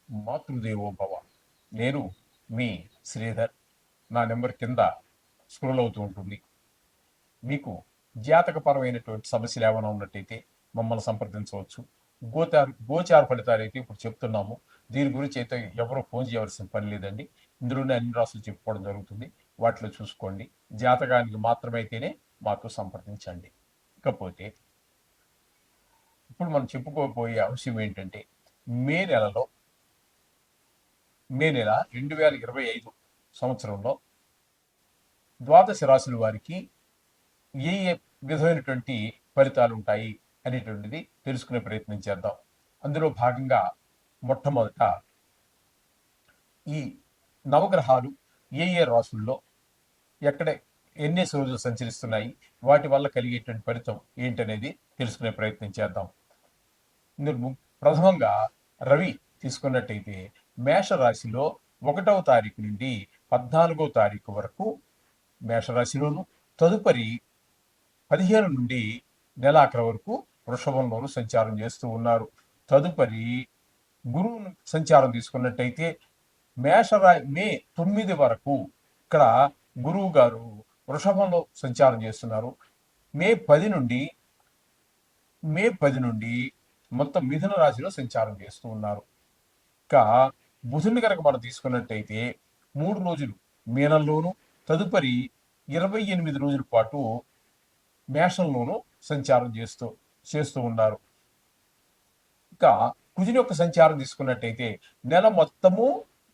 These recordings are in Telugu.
మాతృదేవో భవ. నేను మీ శ్రీధర్. నా నెంబర్ కింద స్క్రోల్ అవుతూ ఉంటుంది. మీకు జాతకపరమైనటువంటి సమస్యలు ఏమైనా ఉన్నట్టయితే మమ్మల్ని సంప్రదించవచ్చు. గోచార ఫలితాలు అయితే ఇప్పుడు చెప్తున్నాము. దీని గురించి అయితే ఎవరు ఫోన్ చేయవలసిన పని లేదండి. ఇందులోనే అన్ని రాసులు చెప్పుకోవడం జరుగుతుంది. వాటిలో చూసుకోండి. జాతకానికి మాత్రమైతేనే మాతో సంప్రదించండి. ఇకపోతే ఇప్పుడు మనం చెప్పుకోబోయే అంశం ఏంటంటే మే నెలలో మే నెల 2025 సంవత్సరంలో ద్వాదశ రాశుల వారికి ఏ ఏ విధమైనటువంటి ఫలితాలు ఉంటాయి అనేటువంటిది తెలుసుకునే ప్రయత్నం చేద్దాం. అందులో భాగంగా మొట్టమొదట ఈ నవగ్రహాలు ఏ ఏ రాశుల్లో ఎక్కడ ఎన్ని రోజులు సంచరిస్తున్నాయి, వాటి వల్ల కలిగేటువంటి ఫలితం ఏంటనేది తెలుసుకునే ప్రయత్నం చేద్దాం. ఇందులో ప్రథమంగా రవి తీసుకున్నట్టయితే మేషరాశిలో 1వ తారీఖు నుండి 14వ తారీఖు వరకు మేషరాశిలోను, తదుపరి 15 నుండి నెలాఖరు వరకు వృషభంలోను సంచారం చేస్తూ ఉన్నారు. తదుపరి గురువు సంచారం తీసుకున్నట్టయితే మే 9 వరకు ఇక్కడ గురువు గారు వృషభంలో సంచారం చేస్తున్నారు. మే 10 నుండి మొత్తం మిథున రాశిలో సంచారం చేస్తూ ఉన్నారు. ఇంకా బుధుని కనుక మనం తీసుకున్నట్టయితే 3 రోజులు మీనంలోను, తదుపరి 28 రోజుల పాటు మేషంలోను సంచారం చేస్తూ ఉన్నారు. ఇంకా కుజుని యొక్క సంచారం తీసుకున్నట్టయితే నెల మొత్తము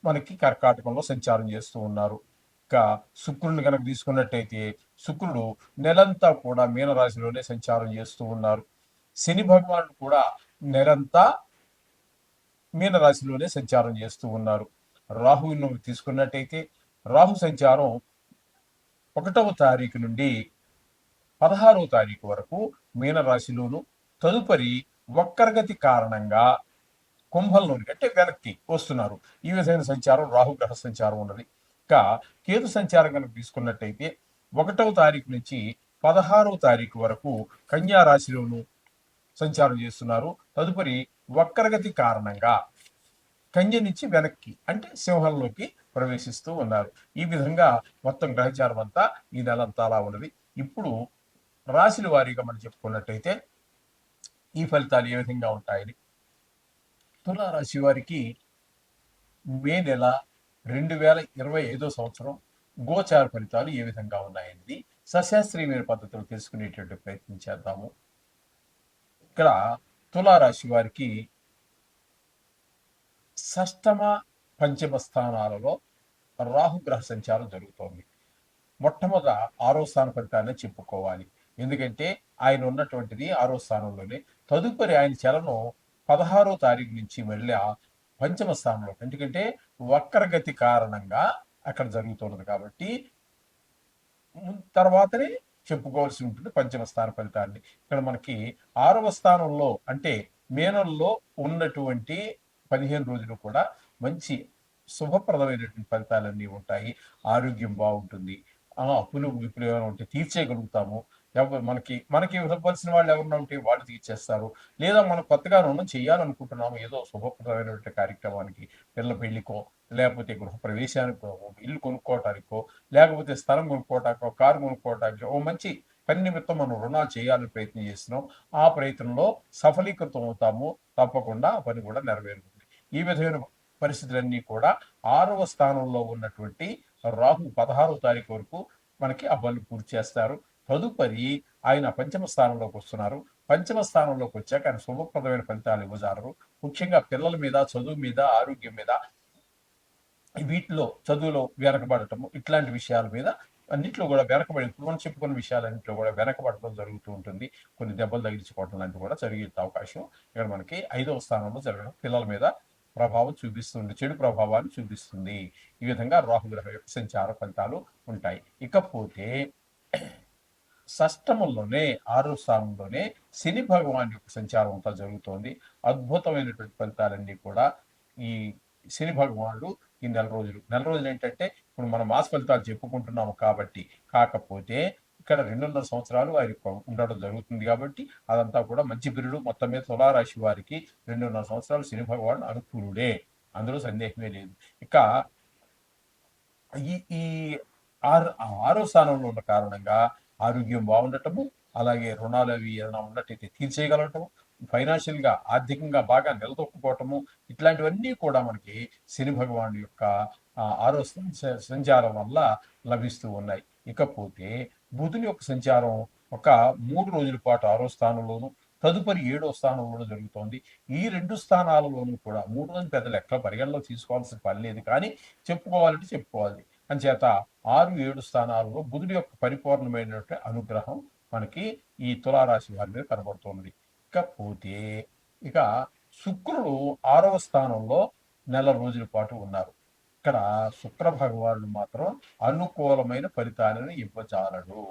మనకి కర్కాటకంలో సంచారం చేస్తూ ఉన్నారు. ఇంకా శుక్రుడిని కనుక తీసుకున్నట్టయితే శుక్రుడు నెలంతా కూడా మీనరాశిలోనే సంచారం చేస్తూ ఉన్నారు. శని భగవానుడు కూడా నెలంతా మీనరాశిలోనే సంచారం చేస్తూ ఉన్నారు. రాహువును తీసుకున్నట్టయితే రాహు సంచారం 1వ తారీఖు నుండి 16వ తారీఖు వరకు మీనరాశిలోను, తదుపరి వక్రగతి కారణంగా కుంభంలోనికి అంటే వెనక్కి వస్తున్నారు. ఈ విధమైన సంచారం రాహుగ్రహ సంచారం ఉన్నది. ఇంకా కేతు సంచారం కనుక తీసుకున్నట్టయితే 1వ తారీఖు నుంచి 16వ తారీఖు వరకు కన్యా రాశిలోను సంచారం చేస్తున్నారు. తదుపరి వక్రగతి కారణంగా కన్య నుంచి వెనక్కి అంటే సింహంలోకి ప్రవేశిస్తూ ఉన్నారు. ఈ విధంగా మొత్తం గ్రహచారం అంతా ఈ నెలంతా అలా ఉన్నది. ఇప్పుడు రాశుల వారీగా మనం చెప్పుకున్నట్టయితే ఈ ఫలితాలు ఏ విధంగా ఉంటాయని. తులారాశి వారికి మే నెల 2025 సంవత్సరం గోచార ఫలితాలు ఏ విధంగా ఉన్నాయనేది సశాస్త్రీయమైన పద్ధతిలో తెలుసుకునేటువంటి ప్రయత్నం చేద్దాము. ఇక్కడ తులారాశి వారికి షష్టమ, పంచమ స్థానాలలో రాహుగ్రహ సంచారం జరుగుతోంది. మొట్టమొదట 6వ స్థాన ఫలితాన్ని చెప్పుకోవాలి. ఎందుకంటే ఆయన ఉన్నటువంటిది 6వ స్థానంలోనే. తదుపరి ఆయన చలనం 16వ తారీఖు నుంచి మళ్ళీ పంచమ స్థానంలో, ఎందుకంటే వక్రగతి కారణంగా అక్కడ జరుగుతున్నది కాబట్టి తర్వాతనే చెప్పుకోవాల్సి ఉంటుంది పంచమ స్థాన ఫలితాన్ని. ఇక్కడ మనకి 6వ స్థానంలో అంటే మేనంలో ఉన్నటువంటి 15 రోజులు కూడా మంచి శుభప్రదమైనటువంటి ఫలితాలన్నీ ఉంటాయి. ఆరోగ్యం బాగుంటుంది. అప్పులు విప్పులు ఏమైనా ఉంటే తీర్చేయగలుగుతాము. మనకి ఇవ్వవలసిన వాళ్ళు ఎవరైనా ఉంటే వాళ్ళు తీర్చేస్తారు. లేదా మనం కొత్తగా రుణం చేయాలనుకుంటున్నాము ఏదో శుభప్రదమైనటువంటి కార్యక్రమానికి, పిల్లల పెళ్లికో, లేకపోతే గృహ ప్రవేశానికో, ఇల్లు కొనుక్కోవటానికో, లేకపోతే స్థలం కొనుక్కోవటానికో, కారు కొనుక్కోవటానికో, ఓ మంచి పని నిమిత్తం మనం రుణాలు చేయాలని ప్రయత్నం చేస్తున్నాం. ఆ ప్రయత్నంలో సఫలీకృతం అవుతాము. తప్పకుండా ఆ పని కూడా నెరవేరుతుంది. ఈ విధమైన పరిస్థితులన్నీ కూడా 6వ స్థానంలో ఉన్నటువంటి రాహు 16వ తారీఖు వరకు మనకి ఆ పనులు పూర్తి చేస్తారు. తదుపరి ఆయన పంచమ స్థానంలోకి వస్తున్నారు. పంచమ స్థానంలోకి వచ్చాక ఆయన శుభప్రదమైన ఫలితాలు ఇవ్వజాలరు. ముఖ్యంగా పిల్లల మీద, చదువు మీద, ఆరోగ్యం మీద, వీటిలో చదువులో వెనకబడటము ఇట్లాంటి విషయాల మీద అన్నింటిలో కూడా వెనకబడి మనం చెప్పుకున్న విషయాలన్నింటిలో కూడా వెనకబడటం జరుగుతూ ఉంటుంది. కొన్ని దెబ్బలు తగిలించుకోవటం లాంటివి కూడా జరిగే అవకాశం ఇక్కడ మనకి 5వ స్థానంలో జరగడం పిల్లల మీద ప్రభావం చూపిస్తుంది, చెడు ప్రభావాన్ని చూపిస్తుంది. ఈ విధంగా రాహుగ్రహ యొక్క సంచార ఫలితాలు ఉంటాయి. ఇకపోతే షష్టమంలోనే 6వ స్థానంలోనే శని భగవాన్ యొక్క సంచారం అంతా జరుగుతోంది. అద్భుతమైనటువంటి ఫలితాలన్నీ కూడా ఈ శని భగవానుడు ఈ నెల రోజులు ఏంటంటే ఇప్పుడు మనం మాస ఫలితాలు చెప్పుకుంటున్నాము కాబట్టి, కాకపోతే ఇక్కడ 2.5 సంవత్సరాలు ఆయన ఉండడం జరుగుతుంది కాబట్టి అదంతా కూడా మంచి పీరియడ్. మొత్తం మీద తులారాశి వారికి 2.5 సంవత్సరాలు శని భగవాన్ అనుకూలుడే. అందులో సందేహమే లేదు. ఇక ఈ ఈ ఆరో స్థానంలో ఉన్న కారణంగా ఆరోగ్యం బాగుండటము, అలాగే రుణాలు అవి ఏదైనా ఉన్నట్టయితే తీర్చేయగలగటము, ఫైనాన్షియల్‌గా, ఆర్థికంగా బాగా నిలదొక్కుకోవటము, ఇట్లాంటివన్నీ కూడా మనకి శని భగవానుడి యొక్క ఆరో సంచారం వల్ల లభిస్తూ ఉన్నాయి. ఇకపోతే బుధుని యొక్క సంచారం ఒక 3 రోజుల పాటు ఆరో స్థానంలోను, తదుపరి ఏడో స్థానంలోను జరుగుతోంది. ఈ 2 స్థానాలలోనూ కూడా 3 రోజులు పెద్ద లెక్క పరిగణలోకి తీసుకోవాల్సిన పని లేదు కానీ చెప్పుకోవాలంటే చెప్పుకోవాలి. అంచేత 6, 7 స్థానాల్లో బుధుడి యొక్క పరిపూర్ణమైనటువంటి అనుగ్రహం మనకి ఈ తులారాశి వారి మీద కనబడుతుంది. ఇకపోతే ఇక శుక్రుడు 6వ స్థానంలో నెల రోజుల పాటు ఉన్నారు. ఇక్కడ శుక్ర భగవానుడు మాత్రం అనుకూలమైన ఫలితాలను ఇవ్వజాలడు.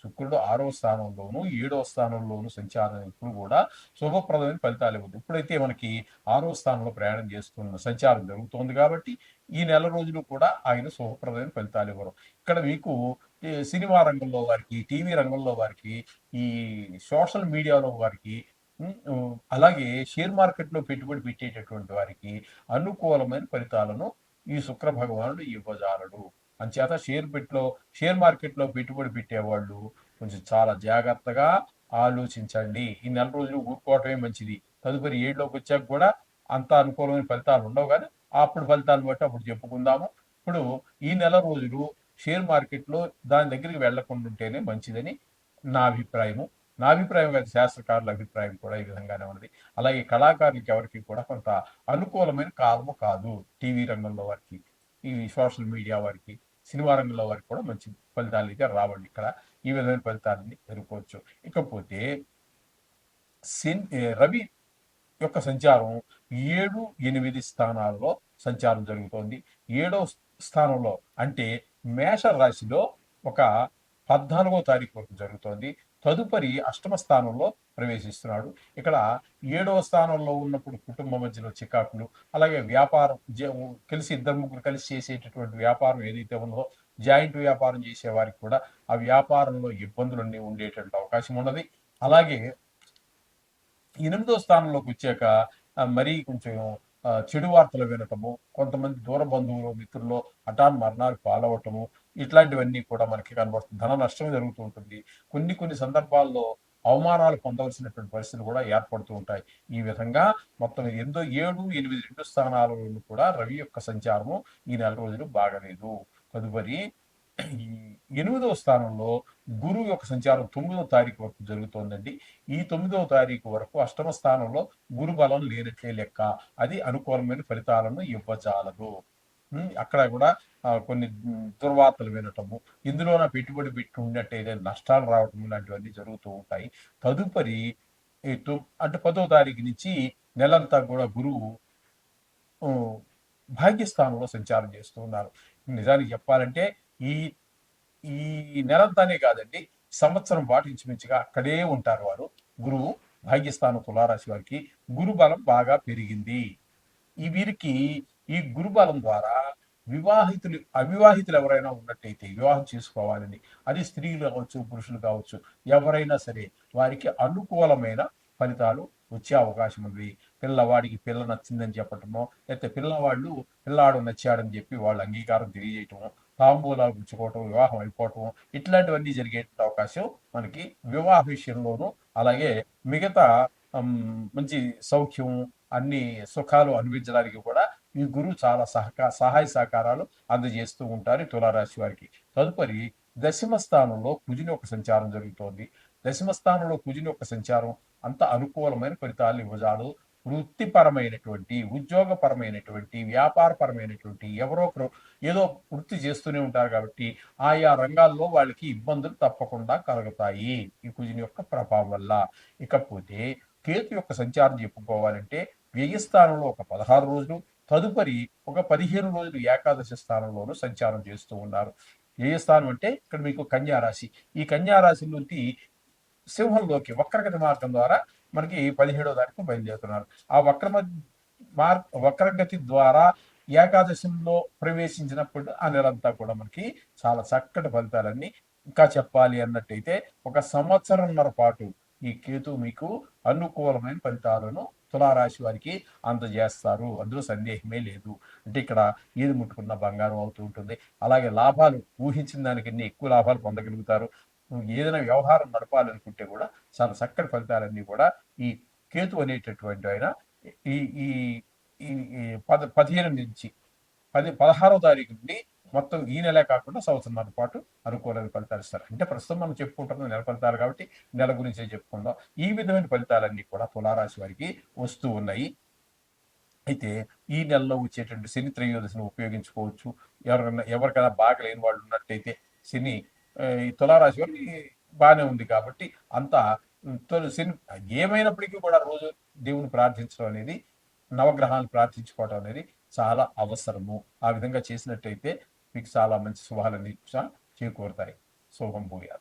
శుక్రుడు 6వ స్థానంలోను, 7వ స్థానంలోను సంచారం ఎప్పుడు కూడా శుభప్రదమైన ఫలితాలు ఇవ్వదు. ఇప్పుడైతే మనకి 6వ స్థానంలో ప్రయాణం చేస్తున్న సంచారం జరుగుతోంది కాబట్టి ఈ నెల రోజులు కూడా ఆయన శుభప్రదమైన ఫలితాలు ఇవ్వరు. ఇక్కడ మీకు సినిమా రంగంలో వారికి, టీవీ రంగంలో వారికి, ఈ సోషల్ మీడియాలో వారికి, అలాగే షేర్ మార్కెట్లో పెట్టుబడి పెట్టేటటువంటి వారికి అనుకూలమైన ఫలితాలను ఈ శుక్ర భగవానుడు ఇవ్వజాలడు. అంచేత షేర్ మార్కెట్లో పెట్టుబడి పెట్టేవాళ్ళు కొంచెం చాలా జాగ్రత్తగా ఆలోచించండి. ఈ నెల రోజులు ఊరుకోవటమే మంచిది. తదుపరి ఏడులోకి వచ్చాక కూడా అంత అనుకూలమైన ఫలితాలు ఉండవు కానీ అప్పుడు ఫలితాలను బట్టి అప్పుడు చెప్పుకుందాము. ఇప్పుడు ఈ నెల రోజులు షేర్ మార్కెట్లో దాని దగ్గరికి వెళ్లకుండా ఉంటేనే మంచిదని నా అభిప్రాయము. నా అభిప్రాయం కాదు, శాస్త్రకారుల అభిప్రాయం కూడా ఈ విధంగానే ఉన్నది. అలాగే కళాకారులకి ఎవరికి కూడా కొంత అనుకూలమైన కాలము కాదు. టీవీ రంగంలో వారికి, ఈ సోషల్ మీడియా వారికి, సినిమా రంగంలో వారికి కూడా మంచి ఫలితాలు అయితే రావండి. ఇక్కడ ఈ విధమైన ఫలితాలని ఎదుర్కోవచ్చు. ఇకపోతే రవి యొక్క సంచారం 7, 8 స్థానాల్లో సంచారం జరుగుతోంది. 7వ స్థానంలో అంటే మేష రాశిలో ఒక 14వ తారీఖు వరకు జరుగుతోంది. తదుపరి అష్టమ స్థానంలో ప్రవేశిస్తున్నాడు. ఇక్కడ 7వ స్థానంలో ఉన్నప్పుడు కుటుంబం మధ్యలో చికాకులు, అలాగే వ్యాపారం కలిసి ఇద్దరు ముగ్గురు కలిసి చేసేటటువంటి వ్యాపారం ఏదైతే ఉందో జాయింట్ వ్యాపారం చేసే వారికి కూడా ఆ వ్యాపారంలో ఇబ్బందులన్నీ ఉండేటువంటి అవకాశం ఉన్నది. అలాగే 8వ స్థానంలోకి వచ్చాక మరీ కొంచెం చెడు వార్తలు వినటము, కొంతమంది దూర బంధువులు, మిత్రులు హఠాన్ మరణాలు పాలవటము, ఇట్లాంటివన్నీ కూడా మనకి కనబడుతుంది. ధన నష్టం జరుగుతూ ఉంటుంది. కొన్ని సందర్భాల్లో అవమానాలు పొందవలసినటువంటి పరిస్థితులు కూడా ఏర్పడుతూ ఉంటాయి. ఈ విధంగా మొత్తం 7, 8, 2 స్థానాలను కూడా రవి యొక్క సంచారము ఈ నెల రోజులు బాగలేదు. తదుపరి ఈ 8వ స్థానంలో గురువు యొక్క సంచారం 9వ తారీఖు వరకు జరుగుతోందండి. ఈ 9వ తారీఖు వరకు అష్టమ స్థానంలో గురు బలం లేనట్లే లెక్క. అది అనుకూలమైన ఫలితాలను ఇవ్వజాలదు. అక్కడ కూడా కొన్ని దుర్వార్తలు వినటము, ఇందులోన పెట్టుబడి పెట్టి ఉన్నట్టయితే నష్టాలు రావటం ఇలాంటివన్నీ జరుగుతూ ఉంటాయి. తదుపరి అంటే 10వ తారీఖు నుంచి నెలంతా కూడా గురువు భాగ్యస్థానంలో సంచారం చేస్తూ ఉన్నారు. నిజానికి చెప్పాలంటే ఈ ఈ నెలంతానే కాదండి, సంవత్సరం పాటు ఇంచుమించుగా అక్కడే ఉంటారు వారు. గురువు భాగ్యస్థానం తులారాశి వారికి గురు బలం బాగా పెరిగింది. వీరికి ఈ గురుబలం ద్వారా అవివాహితులు ఎవరైనా ఉన్నట్టయితే వివాహం చేసుకోవాలని, అది స్త్రీలు కావచ్చు, పురుషులు కావచ్చు, ఎవరైనా సరే వారికి అనుకూలమైన ఫలితాలు వచ్చే అవకాశం ఉంది. పిల్లవాడికి పిల్ల నచ్చిందని చెప్పటమో, లేకపోతే పిల్లాడు నచ్చాడని చెప్పి వాళ్ళు అంగీకారం తెలియజేయటమో, తాంబూలాలు పుచ్చుకోవటం, వివాహం అయిపోవటం, ఇట్లాంటివన్నీ జరిగే అవకాశం మనకి వివాహ విషయంలోనూ, అలాగే మిగతా మంచి సౌఖ్యం, అన్ని సుఖాలు అనిపించడానికి కూడా ఈ గురువు చాలా సహాయ సహకారాలు అందజేస్తూ ఉంటారు తులారాశి వారికి. తదుపరి దశమ స్థానంలో కుజుని యొక్క సంచారం జరుగుతోంది. దశమ స్థానంలో కుజుని యొక్క సంచారం అంత అనుకూలమైన ఫలితాలు ఇవ్వజాడు. వృత్తిపరమైనటువంటి, ఉద్యోగపరమైనటువంటి, వ్యాపారపరమైనటువంటి ఎవరో ఒకరు ఏదో వృత్తి చేస్తూనే ఉంటారు కాబట్టి ఆయా రంగాల్లో వాళ్ళకి ఇబ్బందులు తప్పకుండా కలుగుతాయి ఈ కుజుని యొక్క ప్రభావం వల్ల. ఇకపోతే కేతు యొక్క సంచారం చెప్పుకోవాలంటే వ్యయస్థానంలో ఒక 16 రోజులు, తదుపరి ఒక 15 రోజులు ఏకాదశి స్థానంలోనూ సంచారం చేస్తూ ఉన్నారు. వ్యయస్థానం అంటే ఇక్కడ మీకు కన్యారాశి. ఈ కన్యారాశి నుండి సింహంలోకి వక్రగతి మార్గం ద్వారా మనకి 17వ తారీఖు బయలుదేరుతున్నారు. ఆ వక్రగతి ద్వారా ఏకాదశంలో ప్రవేశించినప్పుడు ఆ నెలంతా కూడా మనకి చాలా చక్కటి ఫలితాలన్నీ, ఇంకా చెప్పాలి అన్నట్టయితే ఒక సంవత్సరంన్నర పాటు ఈ కేతు మీకు అనుకూలమైన ఫలితాలను తులారాశి వారికి అందజేస్తారు, అందులో సందేహమే లేదు. అంటే ఇక్కడ ఏది ముట్టుకున్న బంగారం అవుతూ ఉంటుంది. అలాగే లాభాలు ఊహించిన దానికన్నా ఎక్కువ లాభాలు పొందగలుగుతారు. ఏదైనా వ్యవహారం నడపాలనుకుంటే కూడా చాలా చక్కటి ఫలితాలన్నీ కూడా ఈ కేతు అనేటటువంటి ఆయన ఈ ఈ ఈ ఈ 15 నుంచి 16వ తారీఖు నుండి మొత్తం ఈ నెలే కాకుండా సంవత్సరంన్నర పాటు అనుకూలమైన ఫలితాలు ఇస్తారు. అంటే ప్రస్తుతం మనం చెప్పుకుంటున్న నెల ఫలితాలు కాబట్టి నెల గురించే చెప్పుకుందాం. ఈ విధమైన ఫలితాలన్నీ కూడా తులారాశి వారికి వస్తూ ఉన్నాయి. అయితే ఈ నెలలో వచ్చేటువంటి శని త్రయోదశిని ఉపయోగించుకోవచ్చు. ఎవరికైనా బాగలేని వాళ్ళు ఉన్నట్టయితే శని ఈ తులారాశి వారికి బాగానే ఉంది కాబట్టి అంతా శని ఏమైనప్పటికీ కూడా రోజు దేవుని ప్రార్థించడం అనేది, నవగ్రహాలను ప్రార్థించుకోవడం అనేది చాలా అవసరము. ఆ విధంగా చేసినట్టయితే మీకు చాలా మంచి శుభాలన్నీ చేకూరుతాయి. శుభం భూయాత్.